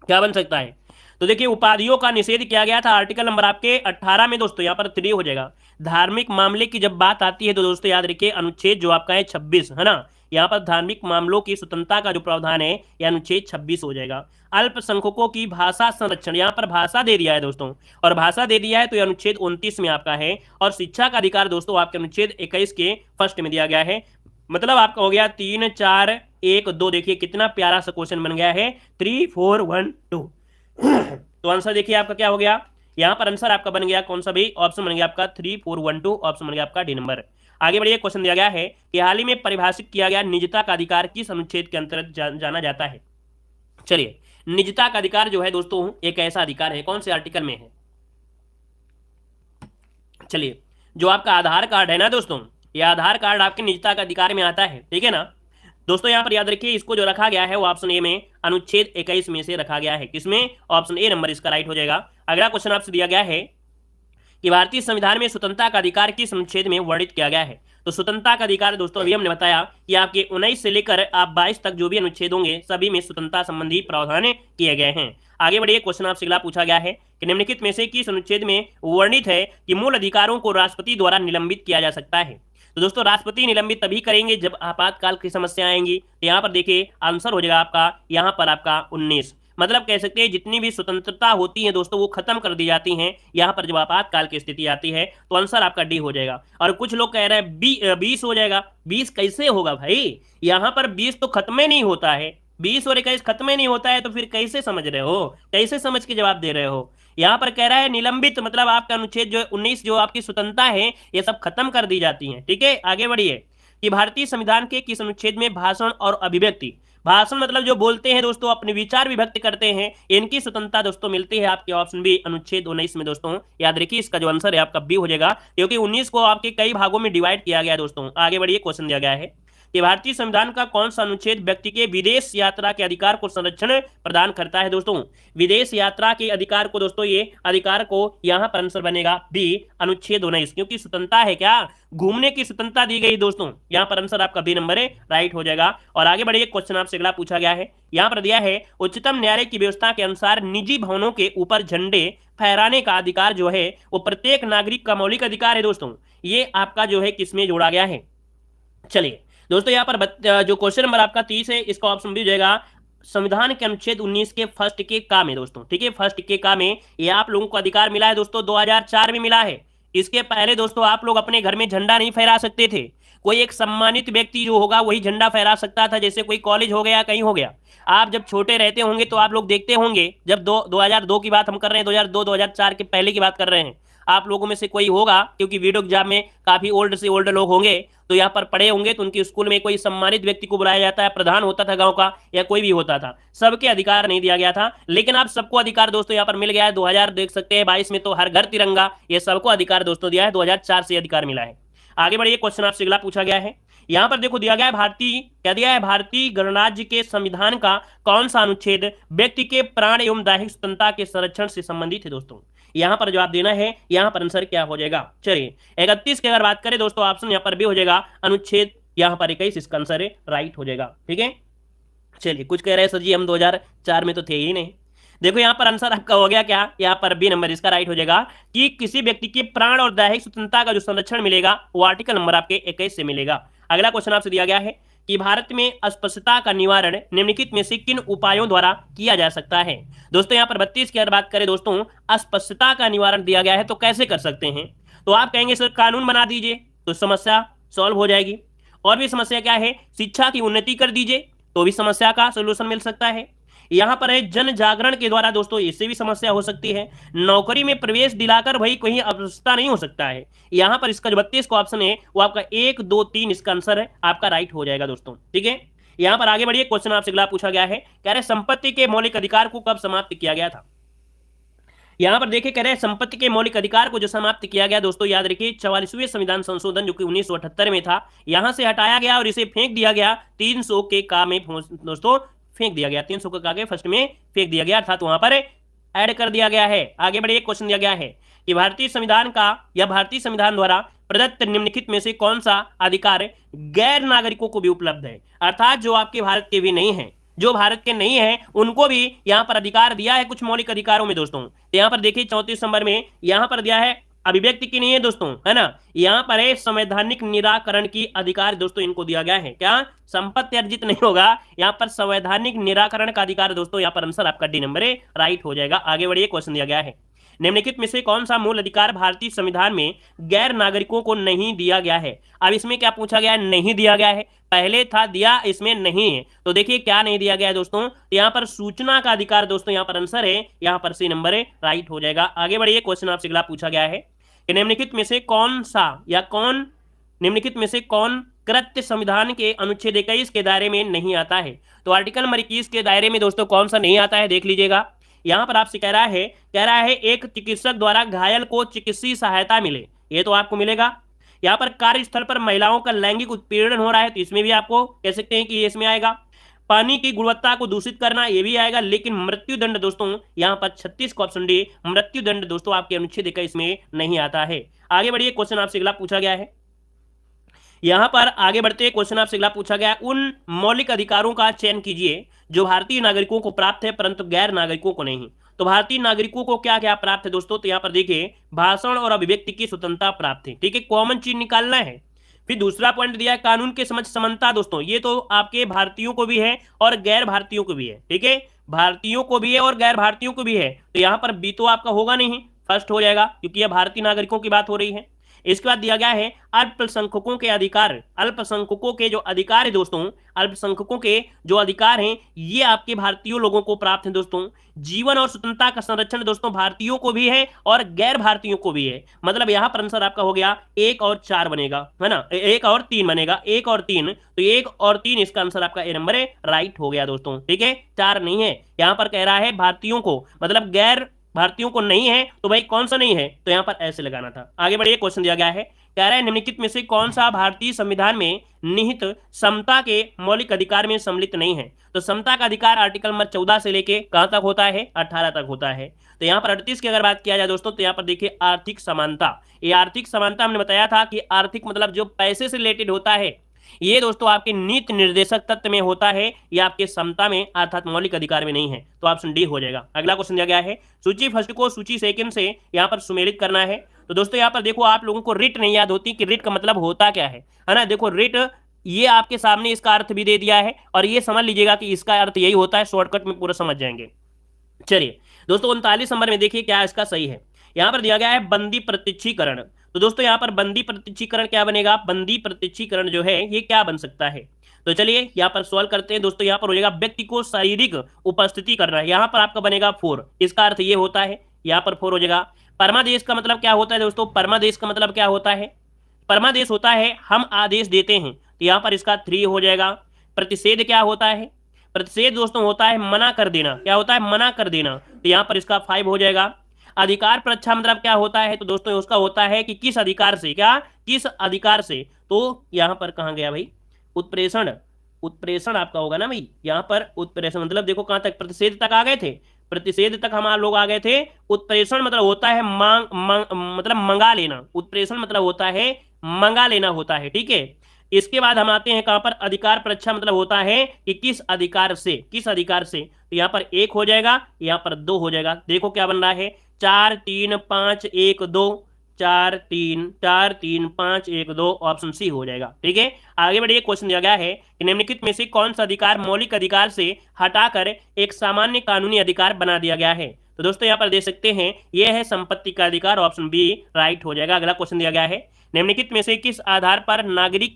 क्या बन सकता है, तो देखिए उपाधियों का निषेध किया गया था आर्टिकल नंबर आपके 18 में दोस्तों, यहाँ पर 3 हो जाएगा। धार्मिक मामले की जब बात आती है तो दोस्तों याद रखिए अनुच्छेद जो आपका है 26, है ना, यहाँ पर धार्मिक मामलों की स्वतंत्रता का जो प्रावधान है यह अनुच्छेद 26 हो जाएगा। अल्पसंख्यकों की भाषा संरक्षण, यहाँ पर भाषा दे दिया है दोस्तों, और भाषा दे दिया है तो यह अनुच्छेद 29 में आपका है। और शिक्षा का अधिकार दोस्तों आपके अनुच्छेद 21 के फर्स्ट में दिया गया है। मतलब आपका हो गया 3 4 1 2। देखिए कितना प्यारा सा क्वेश्चन बन गया है, 3 4 1 2। तो आंसर देखिए आपका क्या हो गया, यहाँ पर आंसर आपका बन गया कौन सा भी, ऑप्शन बन गया आपका 3 4 1 2, ऑप्शन बन गया आपका डी नंबर। आगे बढ़िए, क्वेश्चन दिया गया है कि हाल ही में परिभाषित किया गया निजता का अधिकार किस अनुच्छेद के अंतर्गत जाना जाता है। चलिए, निजता का अधिकार जो है दोस्तों एक ऐसा अधिकार है, कौन से आर्टिकल में है। चलिए, जो आपका आधार कार्ड है ना दोस्तों, यह आधार कार्ड आपके निजता का अधिकार में आता है, ठीक है ना दोस्तों। यहाँ पर याद रखिए इसको जो रखा गया है वो ऑप्शन ए में अनुच्छेद 21 में से रखा गया है। किसमें, ऑप्शन ए नंबर इसका राइट हो जाएगा। अगला क्वेश्चन आपसे दिया गया है कि भारतीय संविधान में स्वतंत्रता का अधिकार किस अनुच्छेद में वर्णित किया गया है। तो स्वतंत्रता का अधिकार दोस्तों अभी हमने बताया कि आपके 19 से लेकर आप 22 तक जो भी अनुच्छेद होंगे सभी में स्वतंत्रता संबंधी प्रावधान किए गए हैं। आगे बढ़िए, क्वेश्चन आपसे अगला पूछा गया है कि निम्नलिखित में से किस अनुच्छेद में वर्णित है कि मूल अधिकारों को राष्ट्रपति द्वारा निलंबित किया जा सकता है। तो दोस्तों राष्ट्रपति निलंबित तभी करेंगे जब आपातकाल की समस्या आएंगी। तो यहाँ पर देखिए आंसर हो जाएगा आपका यहाँ पर आपका 19। मतलब कह सकते हैं जितनी भी स्वतंत्रता होती है दोस्तों वो खत्म कर दी जाती हैं यहाँ पर जब आपातकाल की स्थिति आती है। तो आंसर आपका डी हो जाएगा। और कुछ लोग कह रहे हैं 20 हो जाएगा। 20 कैसे होगा भाई, यहाँ पर 20 तो खत्म ही नहीं होता है, 20 और 21 खत्म ही नहीं होता है, तो फिर कैसे समझ रहे हो, कैसे समझ के जवाब दे रहे हो। यहाँ पर कह रहा है निलंबित, मतलब आपका अनुच्छेद जो 19 जो आपकी स्वतंत्रता है ये सब खत्म कर दी जाती है। ठीक है, आगे बढ़िए कि भारतीय संविधान के किस अनुच्छेद में भाषण और अभिव्यक्ति, भाषण मतलब जो बोलते हैं दोस्तों अपने विचार भी व्यक्त करते हैं, इनकी स्वतंत्रता दोस्तों मिलती है आपके ऑप्शन बी अनुच्छेद 19 में दोस्तों। याद रखिए इसका जो आंसर है आपका बी हो जाएगा, क्योंकि 19 को आपके कई भागों में डिवाइड किया गया दोस्तों। आगे बढ़िए, क्वेश्चन दिया गया है कि भारतीय संविधान का कौन सा अनुच्छेद व्यक्ति के विदेश यात्रा के अधिकार को संरक्षण प्रदान करता है दोस्तों? विदेश यात्रा के अधिकार को दोस्तों, ये अधिकार को यहां पर आंसर बनेगा बी, अनुच्छेद 19, क्योंकि स्वतंत्रता है क्या, घूमने की स्वतंत्रता दी गई दोस्तों। यहां पर आंसर आपका बी नंबर है, राइट हो जाएगा। और आगे बढ़िए, क्वेश्चन आपसे अगला पूछा गया है, यहां पर दिया है उच्चतम न्यायालय की व्यवस्था के अनुसार निजी भवनों के ऊपर झंडे फहराने का अधिकार जो है वो प्रत्येक नागरिक का मौलिक अधिकार है दोस्तों। ये आपका जो है किसमें जोड़ा गया है? चलिए दोस्तों, यहाँ पर जो क्वेश्चन नंबर आपका 30 है, इसका ऑप्शन भी हो जाएगा संविधान के अनुच्छेद 19 के फर्स्ट के का में दोस्तों। ठीक है, फर्स्ट के का में ये आप लोगों को अधिकार मिला है दोस्तों, 2004 में मिला है। इसके पहले दोस्तों आप लोग अपने घर में झंडा नहीं फहरा सकते थे। कोई एक सम्मानित व्यक्ति जो होगा वही झंडा फहरा सकता था, जैसे कोई कॉलेज हो गया, कहीं हो गया। आप जब छोटे रहते होंगे तो आप लोग देखते होंगे, जब 2002 की बात हम कर रहे हैं, 2002 2004 के पहले की बात कर रहे हैं। आप लोगों में से कोई होगा, क्योंकि वीडियो एग्जाम में काफी ओल्ड से ओल्ड लोग होंगे, तो यहाँ पर पढ़े होंगे, तो उनके स्कूल में कोई सम्मानित व्यक्ति को बुलाया जाता है, प्रधान होता था गांव का या कोई भी होता था, सबके अधिकार नहीं दिया गया था। लेकिन आप सबको अधिकार दोस्तों यहाँ पर मिल गया है। 2000 देख सकते हैं 22 में तो हर घर तिरंगा, ये सबको अधिकार दोस्तों दिया है, 2004 से अधिकार मिला है। आगे बढ़िए, क्वेश्चन आपसे अगला पूछा गया है, यहां पर देखो दिया गया है क्या दिया है, भारतीय गणराज्य के संविधान का कौन सा अनुच्छेद व्यक्ति के प्राण एवं दैहिक स्वतंत्रता के संरक्षण से संबंधित है दोस्तों? यहां पर जवाब देना है, यहां पर आंसर क्या हो जाएगा? चलिए 31 की अगर बात करें दोस्तों, ऑप्शन यहां पर भी हो जाएगा अनुच्छेद यहां पर 21, इसका आंसर राइट हो जाएगा। ठीक है, चलिए कुछ कह रहे हैं सर जी हम 2004 में तो थे ही नहीं। देखो यहाँ पर आंसर आपका हो गया क्या, यहाँ पर बी नंबर इसका राइट हो जाएगा कि किसी व्यक्ति के प्राण और दैहिक स्वतंत्रता का जो संरक्षण मिलेगा वो आर्टिकल नंबर आपके 21 से मिलेगा। अगला क्वेश्चन आपसे दिया गया है कि भारत में अस्पृश्यता का निवारण निम्नलिखित में से किन उपायों द्वारा किया जा सकता है? दोस्तों यहाँ पर 32 की अगर बात करें दोस्तों, अस्पृश्यता का निवारण दिया गया है तो कैसे कर सकते हैं? तो आप कहेंगे सर कानून बना दीजिए तो समस्या सॉल्व हो जाएगी। और भी समस्या क्या है, शिक्षा की उन्नति कर दीजिए तो भी समस्या का सोल्यूशन मिल सकता है। यहां पर है जन जागरण के द्वारा दोस्तों, इससे भी समस्या हो सकती है। नौकरी में प्रवेश दिलाकर भाई कहीं अस्पृश्यता नहीं हो सकता है। यहां पर इसका जो 32 का ऑप्शन है वो आपका 1 2 3 इसका आंसर है, आपका राइट हो जाएगा दोस्तों। ठीक है, यहां पर आगे बढ़िए, क्वेश्चन आपसे अगला पूछा गया है, कह रहे संपत्ति के मौलिक अधिकार को कब समाप्त किया गया था? यहां पर देखिए कह रहे हैं संपत्ति के मौलिक अधिकार को जो समाप्त किया गया दोस्तों, याद रखिए 44वें संविधान संशोधन जो कि 1978 में था, यहां से हटाया गया और इसे फेंक दिया गया 300 के का में दोस्तों, फेंक दिया गया 300 के आगे फर्स्ट में फेंक दिया गया था, तो वहां पर ऐड कर दिया गया है। आगे बढ़िए, क्वेश्चन दिया गया है कि भारतीय संविधान का या भारतीय संविधान द्वारा प्रदत्त निम्नलिखित में से कौन सा अधिकार गैर नागरिकों को भी उपलब्ध है? अर्थात जो आपके भारत के भी नहीं है, जो भारत के नहीं है उनको भी यहां पर अधिकार दिया है कुछ मौलिक अधिकारों में दोस्तों। तो यहां पर देखिए 34 नंबर में यहां पर दिया है, अभिव्यक्ति की नहीं है दोस्तों, है ना, यहां पर है संवैधानिक निराकरण की अधिकार दोस्तों, इनको दिया गया है। क्या संपत्ति अर्जित नहीं होगा, यहां पर संवैधानिक निराकरण का अधिकार दोस्तों, यहां पर आंसर आपका डी नंबर है, राइट हो जाएगा। आगे बढ़िए, क्वेश्चन दिया गया है निम्नलिखित में से कौन सा मूल अधिकार भारतीय संविधान में गैर नागरिकों को नहीं दिया गया है? अब इसमें क्या पूछा गया है, नहीं दिया गया है, पहले था दिया, इसमें नहीं है। तो देखिए क्या नहीं दिया गया है दोस्तों, यहाँ पर सूचना का अधिकार दोस्तों, यहाँ पर आंसर है, यहाँ पर सी नंबर है, राइट हो जाएगा। आगे बढ़िए, क्वेश्चन आपसे अगला पूछा गया है कि निम्नलिखित में से कौन सा या कौन निम्नलिखित में से कौन कृत्य संविधान के अनुच्छेद 21 के दायरे में नहीं आता है? तो आर्टिकल नंबर 21 के दायरे में दोस्तों कौन सा नहीं आता है, देख लीजिएगा। यहां पर आपसे कह रहा है एक चिकित्सक द्वारा घायल को चिकित्सीय सहायता मिले, ये तो आपको मिलेगा। यहाँ पर कार्यस्थल पर महिलाओं का लैंगिक उत्पीड़न हो रहा है, तो इसमें भी आपको कह सकते हैं कि ये इसमें आएगा। पानी की गुणवत्ता को दूषित करना, ये भी आएगा। लेकिन मृत्युदंड दोस्तों, यहाँ पर 36 का ऑप्शन डी मृत्युदंड दोस्तों आपके अनुच्छेद 21 में नहीं आता है। आगे बढ़िए, क्वेश्चन आपसे अगला पूछा गया है, यहां पर आगे बढ़ते क्वेश्चन आपसे अगला पूछा गया, उन मौलिक अधिकारों का चयन कीजिए जो भारतीय नागरिकों को प्राप्त है परंतु गैर नागरिकों को नहीं। तो भारतीय नागरिकों को क्या क्या प्राप्त है दोस्तों, तो यहां पर देखिए भाषण और अभिव्यक्ति की स्वतंत्रता प्राप्त है। ठीक है, कॉमन चीज निकालना है। फिर दूसरा पॉइंट दिया है कानून के समझ समानता दोस्तों, ये तो आपके भारतीयों को भी है और गैर भारतीयों को भी है। ठीक है, भारतीयों को भी है और गैर भारतीयों को भी है, तो यहां पर बी तो आपका होगा नहीं, फर्स्ट हो जाएगा क्योंकि यह भारतीय नागरिकों की बात हो रही है। इसके बाद दिया गया है अल्पसंख्यकों के अधिकार, अल्पसंख्यकों के जो अधिकार है दोस्तों, अल्पसंख्यकों के जो अधिकार हैं ये आपके भारतीय लोगों को प्राप्त है दोस्तों। जीवन और स्वतंत्रता का संरक्षण दोस्तों भारतीयों को भी है और गैर भारतीयों को भी है। मतलब यहां पर आंसर आपका हो गया 1 और 4 बनेगा, है ना, 1 और 3 बनेगा, 1 और 3, तो 1 और 3 इसका आंसर आपका ए नंबर है, राइट हो गया दोस्तों। ठीक है, 4 नहीं है, यहां पर कह रहा है भारतीयों को, मतलब गैर भारतीयों को नहीं है, तो भाई कौन सा नहीं है, तो यहाँ पर ऐसे लगाना था। आगे बढ़िए, क्वेश्चन दिया गया है, कह रहा है निम्नलिखित में से कौन सा भारतीय संविधान में निहित समता के मौलिक अधिकार में सम्मिलित नहीं है। तो समता का अधिकार आर्टिकल नंबर 14 से लेके कहां तक होता है, 18 तक होता है। तो यहाँ पर 38 की अगर बात किया जाए दोस्तों, तो यहाँ पर देखिए आर्थिक समानता। ये आर्थिक समानता हमने बताया था कि आर्थिक मतलब जो पैसे से रिलेटेड होता है, ये दोस्तों आपके नीति निर्देशक तत्व में होता है, या आपके समता में अर्थात मौलिक अधिकार में नहीं है। तो ऑप्शन डी हो जाएगा। अगला क्वेश्चन दिया गया है, सूची फर्स्ट को सूची सेकंड से यहाँ पर सुमेलित करना है। तो दोस्तों यहाँ पर देखो, आप लोगों को रिट नहीं याद होती कि रिट का मतलब होता क्या है ना। देखो रिट, ये आपके सामने इसका अर्थ भी दे दिया है, और ये समझ लीजिएगा कि इसका अर्थ यही होता है, शॉर्टकट में पूरा समझ जाएंगे। चलिए दोस्तों, 39 नंबर में देखिए क्या इसका सही है। यहां पर दिया गया है बंदी प्रत्यक्षीकरण। तो दोस्तों यहाँ पर बंदी प्रत्यक्षीकरण क्या बनेगा, बंदी प्रत्यक्षीकरण जो है ये क्या बन सकता है। तो चलिए यहाँ पर सवाल करते हैं दोस्तों। यहाँ पर हो जाएगा व्यक्ति को शारीरिक उपस्थिति करना है, यहाँ पर आपका बनेगा 4। इसका अर्थ ये होता है, यहाँ पर 4 हो जाएगा। परमादेश का मतलब क्या होता है दोस्तों, परमादेश का मतलब क्या होता है, परमादेश होता है हम आदेश देते हैं, तो यहाँ पर इसका 3 हो जाएगा। प्रतिषेध क्या होता है, प्रतिषेध दोस्तों होता है मना कर देना, क्या होता है, मना कर देना, तो यहाँ पर इसका 5 हो जाएगा। अधिकार पर अच्छा मतलब क्या होता है, तो दोस्तों उसका होता है कि किस अधिकार से, क्या किस अधिकार से। तो यहाँ पर कहाँ गया भाई, उत्प्रेषण, उत्प्रेषण आपका होगा ना भाई, यहाँ पर उत्प्रेषण मतलब देखो कहां तक, प्रतिषेध तक आ गए थे, प्रतिषेध तक हम लोग आ गए थे। उत्प्रेषण मतलब होता है मतलब मंगा लेना, उत्प्रेषण मतलब होता है मंगा लेना होता है, ठीक है। इसके बाद हम आते हैं कहां पर, अधिकार पर अच्छा मतलब होता है कि किस अधिकार से, किस अधिकार से। तो यहाँ पर 1 हो जाएगा, यहाँ पर 2 हो जाएगा। देखो क्या बन रहा है, 4 3 5 1 2, 4 3 4 3 5 1 2, ऑप्शन सी हो जाएगा, ठीक है। आगे बढ़िए, क्वेश्चन दिया गया है कि निम्नलिखित में से कौन सा अधिकार मौलिक अधिकार से हटाकर एक सामान्य कानूनी अधिकार बना दिया गया है। तो दोस्तों यहाँ पर देख सकते हैं, यह है संपत्ति का अधिकार, ऑप्शन बी राइट हो जाएगा। अगला क्वेश्चन दिया गया है, निम्नलिखित में से किस आधार पर नागरिक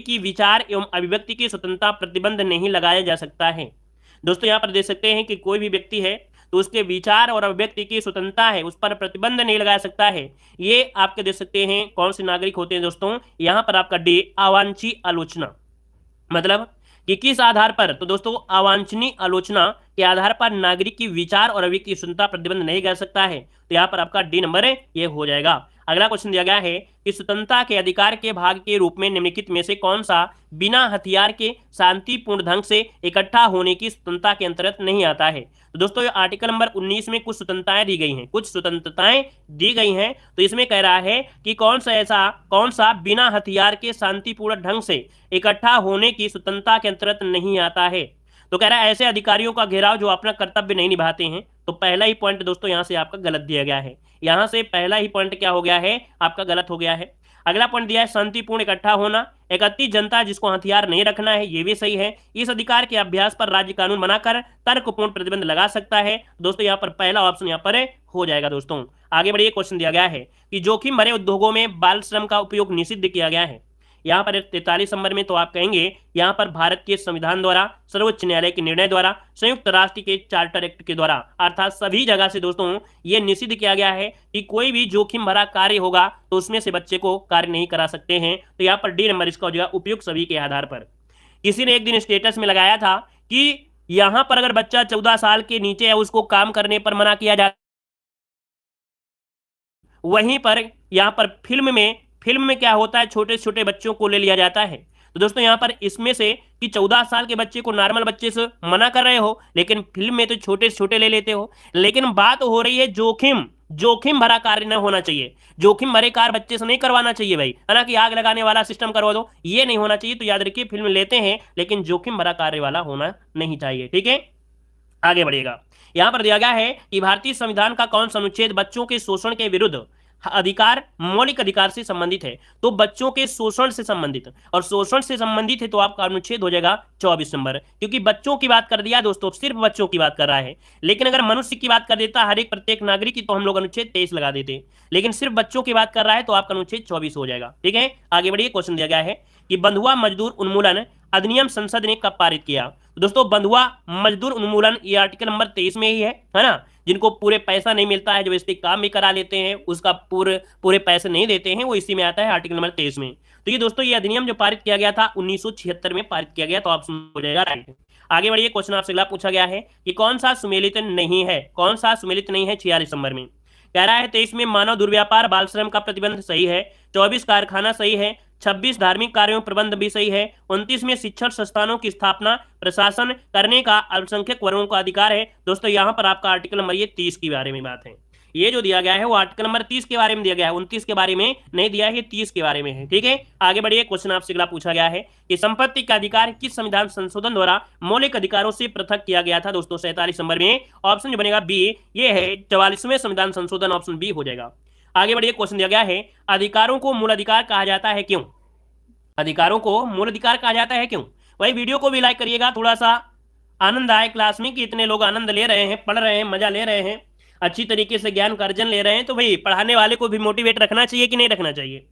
की विचार एवं अभिव्यक्ति की स्वतंत्रता प्रतिबंध नहीं लगाया जा सकता है। दोस्तों यहाँ पर देख सकते हैं कि कोई भी व्यक्ति है तो उसके विचार और अभिव्यक्ति की स्वतंत्रता है, उस पर प्रतिबंध नहीं लगा सकता है। ये आपके देख सकते हैं कौन से नागरिक होते हैं दोस्तों, यहाँ पर आपका डी अवांछित आलोचना, मतलब कि किस आधार पर, तो दोस्तों अवांछनीय आलोचना के आधार पर नागरिक की विचार और अभिव्यक्ति की स्वतंत्रता प्रतिबंध नहीं कर सकता है। तो यहाँ पर आपका डी नंबर ये हो जाएगा। अगला क्वेश्चन दिया गया है कि स्वतंत्रता के अधिकार के भाग के रूप में निम्नलिखित में से कौन सा बिना हथियार के शांतिपूर्ण ढंग से इकट्ठा होने की स्वतंत्रता के अंतर्गत नहीं आता है। तो दोस्तों ये आर्टिकल नंबर 19 में कुछ स्वतंत्रताएं दी गई हैं, कुछ स्वतंत्रताएं दी गई हैं। तो इसमें कह रहा है कि कौन सा बिना हथियार के शांतिपूर्ण ढंग से इकट्ठा होने की स्वतंत्रता के अंतर्गत नहीं आता है। तो कह रहा है ऐसे अधिकारियों का घेराव जो अपना कर्तव्य नहीं निभाते हैं। तो पहला ही पॉइंट दोस्तों यहाँ से आपका गलत दिया गया है, यहाँ से पहला ही पॉइंट क्या हो गया है, आपका गलत हो गया है। अगला पॉइंट दिया है शांतिपूर्ण इकट्ठा होना, एकत्रित जनता जिसको हथियार नहीं रखना है, ये भी सही है। इस अधिकार के अभ्यास पर राज्य कानून बनाकर तर्कपूर्ण प्रतिबंध लगा सकता है। दोस्तों यहाँ पर पहला ऑप्शन यहाँ पर हो जाएगा। दोस्तों आगे बढ़िए, क्वेश्चन दिया गया है कि जोखिम भरे उद्योगों में बाल श्रम का उपयोग निषिद्ध किया गया है। यहाँ पर 43 नंबर में तो आप कहेंगे यहाँ पर भारत के संविधान द्वारा, सर्वोच्च न्यायालय के निर्णय द्वारा, संयुक्त राष्ट्र के चार्टर एक्ट के द्वारा, अर्थात सभी जगह से दोस्तों ये निषिद्ध किया गया है कि कोई भी जोखिम भरा कार्य होगा तो उसमें से बच्चे को कार्य नहीं करा सकते हैं। तो यहाँ पर डी नंबर इसका हो जाएगा, उपयुक्त सभी के आधार पर। किसी ने एक दिन स्टेटस में लगाया था कि यहाँ पर अगर बच्चा 14 साल के नीचे है उसको काम करने पर मना किया जाता, वहीं पर यहाँ पर फिल्म में क्या होता है, छोटे छोटे बच्चों को ले लिया जाता है। तो दोस्तों यहाँ पर इसमें से कि 14 साल के बच्चे को नॉर्मल बच्चे से मना कर रहे हो, लेकिन फिल्म में तो छोटे छोटे ले लेते हो। लेकिन बात हो रही है जोखिम भरा कार्य न होना चाहिए, जोखिम भरे कार्य बच्चे से नहीं करवाना चाहिए भाई, है ना, कि आग लगाने वाला सिस्टम करवा दो, ये नहीं होना चाहिए। तो याद रखिए फिल्म लेते हैं लेकिन जोखिम भरा कार्य वाला होना नहीं चाहिए, ठीक है। आगे बढ़िएगा, यहां पर दिया गया है कि भारतीय संविधान का कौन सा अनुच्छेद बच्चों के शोषण के विरुद्ध अधिकार, मौलिक अधिकार से संबंधित है। तो बच्चों के शोषण से संबंधित, और शोषण से संबंधित है तो आपका अनुच्छेद हो जाएगा 24 नंबर, क्योंकि बच्चों की बात कर दिया दोस्तों, सिर्फ बच्चों की बात कर रहा है। लेकिन अगर मनुष्य की बात कर देता हर एक प्रत्येक नागरिक की, तो हम लोग अनुच्छेद 23 लगा देते, लेकिन सिर्फ बच्चों की बात कर रहा है तो आपका अनुच्छेद 24 हो जाएगा, ठीक है। आगे बढ़िए, क्वेश्चन दिया गया है कि बंधुआ मजदूर उन्मूलन अधिनियम संसद ने कब पारित किया? तो दोस्तों बंधुआ मजदूर उन्मूलन, ये आर्टिकल नंबर 23 में ही है ना। जिनको पूरे पैसा नहीं मिलता है, जो इससे काम भी करा लेते हैं, उसका पूरे पैसे नहीं देते हैं, वो इसी में आता है आर्टिकल नंबर 23 में। तो ये दोस्तों ये अधिनियम जो पारित किया गया था 1976 में पारित किया गया, तो ऑप्शन हो जाएगा राइट। आगे बढ़िए, क्वेश्चन आपसे अगला पूछा गया है कि कौन सा सुमेलित नहीं है, कौन सा सुमेलित नहीं है 46 नंबर में। कह रहा है 23 में मानव दुर्व्यापार बाल श्रम का प्रतिबंध सही है, 24 कारखाना सही है, 26 धार्मिक कार्यों प्रबंध भी सही है, 29 में शिक्षण संस्थानों की स्थापना प्रशासन करने का अल्पसंख्यक वर्गों का अधिकार है। दोस्तों यहाँ पर आपका आर्टिकल नंबर ये 30 के बारे में बात है। ये जो दिया गया है वो आर्टिकल नंबर 30 के बारे में दिया गया है, 29 के बारे में नहीं दिया है, ये 30 के बारे में है। ठीक है, आगे बढ़िए, क्वेश्चन आपसे अगला पूछा गया है कि संपत्ति का अधिकार किस संविधान संशोधन द्वारा मौलिक अधिकारों से पृथक किया गया था? दोस्तों 47 नंबर में ऑप्शन जो बनेगा बी, ये है 44वें संविधान संशोधन, ऑप्शन बी हो जाएगा। आगे बढ़िए, क्वेश्चन दिया गया है अधिकारों को मूल अधिकार कहा जाता है क्यों? अधिकारों को मूल अधिकार कहा जाता है क्यों? वही वीडियो को भी लाइक करिएगा, थोड़ा सा आनंद आए क्लास में कि इतने लोग आनंद ले रहे हैं, पढ़ रहे हैं, मजा ले रहे हैं, अच्छी तरीके से ज्ञान का अर्जन ले रहे हैं। तो भाई पढ़ाने वाले को भी मोटिवेट रखना चाहिए कि नहीं रखना चाहिए?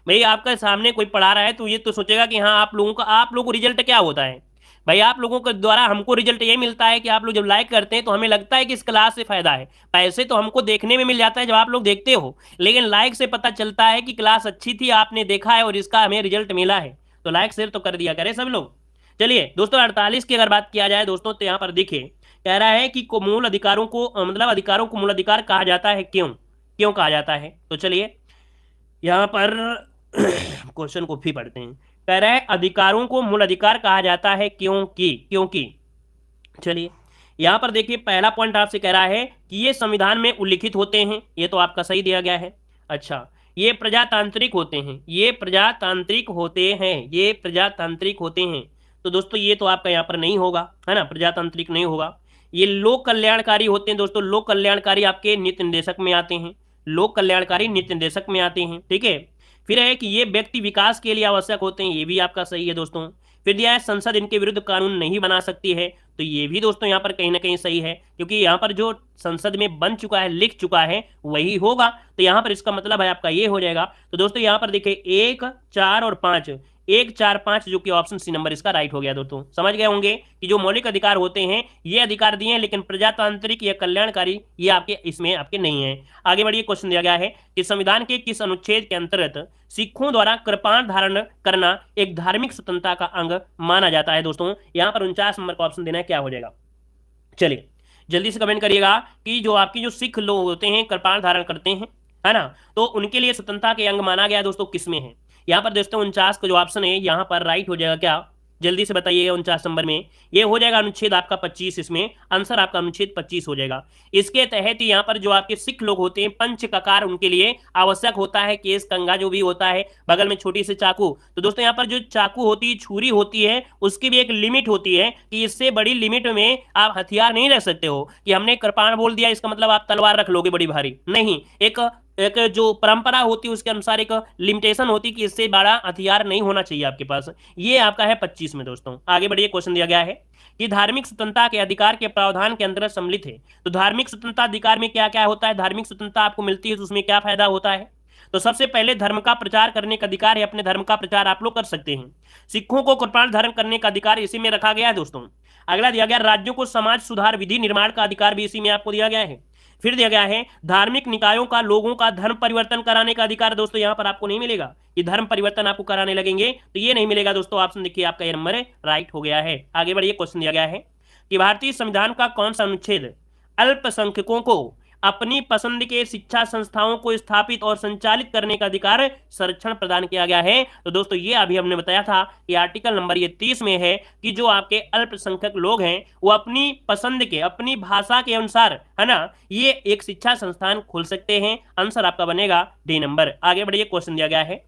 भाई आपका सामने कोई पढ़ा रहा है तो ये तो सोचेगा कि हाँ आप लोगों को रिजल्ट क्या होता है। भाई आप लोगों के द्वारा हमको रिजल्ट ये मिलता है कि आप लोग जब लाइक करते हैं तो हमें लगता है कि इस क्लास से फायदा है। पैसे तो हमको देखने में मिल जाता है जब आप लोग देखते हो, लेकिन लाइक से पता चलता है कि क्लास अच्छी थी, आपने देखा है और इसका हमें रिजल्ट मिला है। तो लाइक शेयर तो कर दिया करें सब लोग। चलिए दोस्तों 48 की अगर बात किया जाए दोस्तों, तो यहाँ पर देखिए कह रहा है कि मूल अधिकारों को मतलब अधिकारों को मूल अधिकार कहा जाता है क्यों? क्यों कहा जाता है? तो चलिए यहाँ पर क्वेश्चन को भी पढ़ते हैं। कह रहा है अधिकारों को मूल अधिकार कहा जाता है क्योंकि चलिए यहाँ पर देखिए पहला पॉइंट आपसे कह रहा है कि ये संविधान में उल्लिखित होते हैं, ये तो आपका सही दिया गया है। अच्छा, ये प्रजातांत्रिक होते हैं, ये प्रजातांत्रिक होते हैं, ये प्रजातांत्रिक होते हैं। तो दोस्तों ये तो आपका यहाँ पर नहीं होगा, है ना, प्रजातांत्रिक नहीं होगा। ये लोक कल्याणकारी होते हैं दोस्तों, लोक कल्याणकारी आपके नीति निर्देशक में आते हैं, लोक कल्याणकारी नीति निर्देशक में आते हैं। ठीक है, फिर है कि ये व्यक्ति विकास के लिए आवश्यक होते हैं, ये भी आपका सही है दोस्तों। फिर दिया है संसद इनके विरुद्ध कानून नहीं बना सकती है, तो ये भी दोस्तों यहाँ पर कहीं ना कहीं सही है, क्योंकि यहाँ पर जो संसद में बन चुका है, लिख चुका है, वही होगा। तो यहाँ पर इसका मतलब है आपका ये हो जाएगा। तो दोस्तों यहाँ पर देखिए 1, 4 और 5, 1, 4, 5 जो कि ऑप्शन सी नंबर इसका राइट हो गया। दोस्तों समझ गए होंगे कि जो मौलिक अधिकार होते हैं ये अधिकार दिए हैं, लेकिन प्रजातांत्रिक या कल्याणकारी ये आपके इसमें आपके नहीं है। आगे बढ़िए, क्वेश्चन दिया गया है कि संविधान के किस अनुच्छेद के अंतर्गत सिखों द्वारा कृपाण धारण करना एक धार्मिक स्वतंत्रता का अंग माना जाता है? दोस्तों यहाँ पर 49 नंबर का ऑप्शन देना है, क्या हो जाएगा? चलिए जल्दी से कमेंट करिएगा कि जो आपकी जो सिख लोग होते हैं कृपाण धारण करते हैं, है ना, तो उनके लिए स्वतंत्रता के अंग माना गया दोस्तों किसमें है? यहाँ पर दोस्तों 49 का जो ऑप्शन है यहाँ पर राइट हो जाएगा, क्या जल्दी से बताइएगा? 49 नंबर में ये हो जाएगा अनुच्छेद आपका 25, इसमें आंसर आपका अनुच्छेद 25 हो जाएगा। इसके तहत यहाँ पर जो आपके सिख लोग होते हैं पंच ककार उनके लिए आवश्यक होता है, केस कंगा जो भी होता है, बगल में छोटी सी चाकू। तो दोस्तों यहाँ पर जो चाकू होती है, छुरी होती है, उसकी भी एक लिमिट होती है कि इससे बड़ी लिमिट में आप हथियार नहीं रख सकते हो कि हमने कृपाण बोल दिया इसका मतलब आप तलवार रख लोगे बड़ी भारी, नहीं। एक जो परंपरा होती है उसके अनुसार एक लिमिटेशन होती है कि इससे बड़ा हथियार नहीं होना चाहिए आपके पास। ये आपका है 25 में। दोस्तों आगे बढ़िए, क्वेश्चन दिया गया है कि धार्मिक स्वतंत्रता के अधिकार के प्रावधान के अंतर्गत सम्मिलित है। तो धार्मिक स्वतंत्रता अधिकार में क्या क्या होता है? धार्मिक स्वतंत्रता आपको मिलती है तो उसमें क्या फायदा होता है? तो सबसे पहले धर्म का प्रचार करने का अधिकार है, अपने धर्म का प्रचार आप लोग कर सकते हैं। सिखों को कृपाण धारण करने का अधिकार इसी में रखा गया है दोस्तों। अगला दिया गया राज्यों को समाज सुधार विधि निर्माण का अधिकार भी इसी में आपको दिया गया है। फिर दिया गया है धार्मिक निकायों का लोगों का धर्म परिवर्तन कराने का अधिकार। दोस्तों यहाँ पर आपको नहीं मिलेगा कि धर्म परिवर्तन आपको कराने लगेंगे, तो ये नहीं मिलेगा दोस्तों। ऑप्शन देखिए आपका ये नंबर राइट हो गया है। आगे बढ़िए, क्वेश्चन दिया गया है कि भारतीय संविधान का कौन सा अनुच्छेद अल्पसंख्यकों को अपनी पसंद के शिक्षा संस्थाओं को स्थापित और संचालित करने का अधिकार संरक्षण प्रदान किया गया है? तो दोस्तों ये अभी हमने बताया था कि आर्टिकल नंबर ये 30 में है कि जो आपके अल्पसंख्यक लोग हैं वो अपनी पसंद के, अपनी भाषा के अनुसार, है ना, ये एक शिक्षा संस्थान खोल सकते हैं। आंसर आपका बनेगा डी नंबर। आगे बढ़िए, क्वेश्चन दिया गया है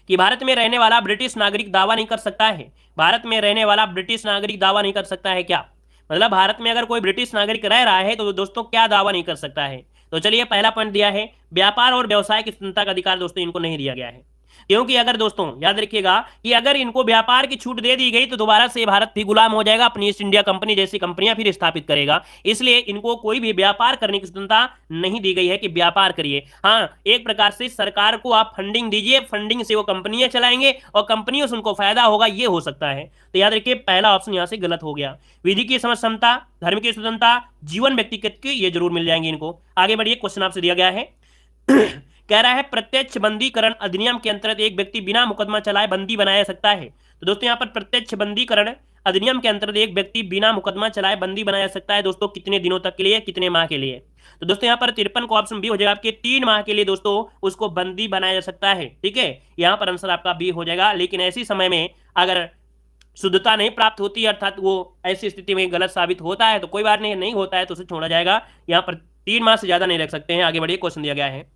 कि भारत में रहने वाला ब्रिटिश नागरिक दावा नहीं कर सकता है। भारत में रहने वाला ब्रिटिश नागरिक दावा नहीं कर सकता है क्या? मतलब भारत में अगर कोई ब्रिटिश नागरिक रह रहा है तो दोस्तों क्या दावा नहीं कर सकता है? तो चलिए पहला पॉइंट दिया है व्यापार और व्यवसाय की स्वतंत्रता का अधिकार। दोस्तों इनको नहीं दिया गया है। क्योंकि अगर दोस्तों याद रखिएगा कि अगर इनको व्यापार की छूट दे दी गई तो दोबारा से भारत भी गुलाम हो जाएगा, अपनी ईस्ट इंडिया कंपनी जैसी कंपनियां फिर स्थापित करेगा। इसलिए इनको कोई भी व्यापार करने की स्वतंत्रता नहीं दी गई है कि व्यापार करिए। हाँ, एक प्रकार से सरकार को आप फंडिंग दीजिए, फंडिंग से वो कंपनियां चलाएंगे और कंपनियों से उनको फायदा होगा, ये हो सकता है। तो याद रखिए पहला ऑप्शन यहां से गलत हो गया। विधि की समझ क्षमता, धर्म की स्वतंत्रता, जीवन व्यक्तिगत की, ये जरूर मिल जाएंगे इनको। आगे बढ़िए, क्वेश्चन आपसे दिया गया है कह रहा है प्रत्यक्ष बंदीकरण अधिनियम के अंतर्गत एक व्यक्ति बिना मुकदमा चलाए बंदी बनाया जा सकता है। तो दोस्तों यहाँ पर प्रत्यक्ष बंदीकरण अधिनियम के अंतर्गत एक व्यक्ति बिना मुकदमा चलाए बंदी बनाया जा सकता है दोस्तों, कितने दिनों तक के लिए, कितने माह के लिए। तो दोस्तों यहाँ पर 53 को ऑप्शन बी हो जाएगा आपके, 3 माह के लिए दोस्तों उसको बंदी बनाया जा सकता है। ठीक है, यहाँ पर आंसर आपका बी हो जाएगा। लेकिन ऐसी समय में अगर शुद्धता नहीं प्राप्त होती, अर्थात वो ऐसी स्थिति में गलत साबित होता है तो कोई बात नहीं, नहीं होता है तो उसे छोड़ा जाएगा। यहाँ पर 3 माह से ज्यादा नहीं रख सकते हैं। आगे बढ़िए, क्वेश्चन दिया गया है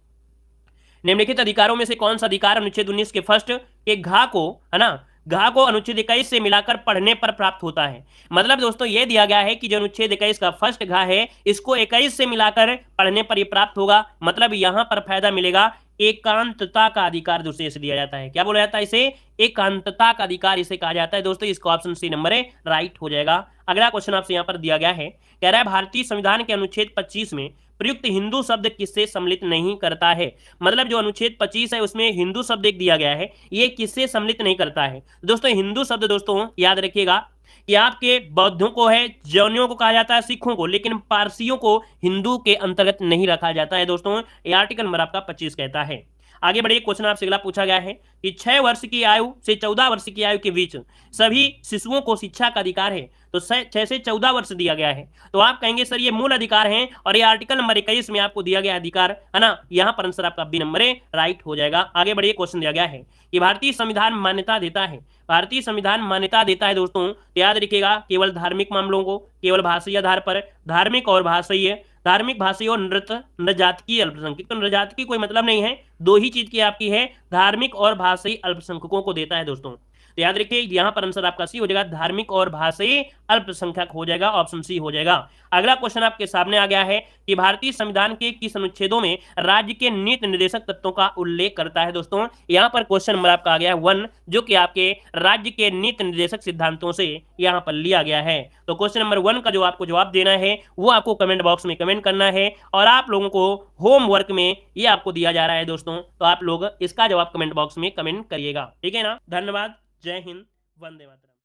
निम्नलिखित अधिकारों में से कौन सा अधिकार अनुच्छेद 19 के फर्स्ट के घा को, है ना, घा को अनुच्छेद 21 से मिलाकर पढ़ने पर प्राप्त होता है। मतलब दोस्तों ये दिया गया है कि जो अनुच्छेद 21 का फर्स्ट घा है इसको 21 से मिलाकर पढ़ने पर ये प्राप्त होगा। मतलब यहां पर फायदा मिलेगा, एकांतता का अधिकार दोस्तों इसे दिया जाता है। क्या बोला जाता है इसे? एकांतता का अधिकार इसे कहा जाता है दोस्तों। इसका ऑप्शन सी नंबर है राइट हो जाएगा। अगला क्वेश्चन आपसे यहाँ पर दिया गया है, कह रहा है भारतीय संविधान के अनुच्छेद 25 में प्रयुक्त हिंदू शब्द किससे सम्मिलित नहीं करता है। मतलब जो अनुच्छेद 25 है उसमें हिंदू शब्द एक दिया गया है, ये किससे सम्मिलित नहीं करता है। दोस्तों हिंदू शब्द दोस्तों याद रखिएगा कि आपके बौद्धों को है, जैनियों को कहा जाता है, सिखों को, लेकिन पारसियों को हिंदू के अंतर्गत नहीं रखा जाता है दोस्तों। ये आर्टिकल नंबर आपका 25 कहता है। आगे बढ़िए, क्वेश्चन आपसे अगला पूछा गया है कि 6 वर्ष की आयु से 14 वर्ष की आयु के बीच सभी शिशुओं को शिक्षा का अधिकार है। तो 6 से 14 वर्ष दिया गया है, तो आप कहेंगे सर ये मूल अधिकार है और ये आर्टिकल नंबर 21 में आपको दिया गया अधिकार है ना। यहाँ पर आंसर आपका बी नंबर है राइट हो जाएगा। आगे बढ़िए, क्वेश्चन दिया गया है कि भारतीय संविधान मान्यता देता है, भारतीय संविधान मान्यता देता है दोस्तों, तो याद रखिएगा केवल धार्मिक मामलों को, केवल भाषाई आधार पर, धार्मिक और भाषाई, धार्मिक, भाषाई और नृजातीय अल्पसंख्यक। तो नृजात की कोई मतलब नहीं है, दो ही चीज की आपकी है, धार्मिक और भाषाई अल्पसंख्यकों को देता है दोस्तों। तो याद रखिए यहाँ पर आंसर आपका सी हो जाएगा, धार्मिक और भाषाई अल्पसंख्यक हो जाएगा, ऑप्शन सी हो जाएगा। अगला क्वेश्चन आपके सामने आ गया है कि भारतीय संविधान के किस अनुच्छेदों में राज्य के नीति निर्देशक तत्वों का उल्लेख करता है। दोस्तों यहाँ पर क्वेश्चन नंबर आपका आ गया 1, जो कि आपके राज्य के नीति निर्देशक सिद्धांतों से यहाँ पर लिया गया है। तो क्वेश्चन नंबर 1 का जो आपको जवाब देना है वो आपको कमेंट बॉक्स में कमेंट करना है, और आप लोगों को होमवर्क में ये आपको दिया जा रहा है दोस्तों, तो आप लोग इसका जवाब कमेंट बॉक्स में कमेंट करिएगा। ठीक है ना, धन्यवाद, जय हिंद, वंदे मातरम।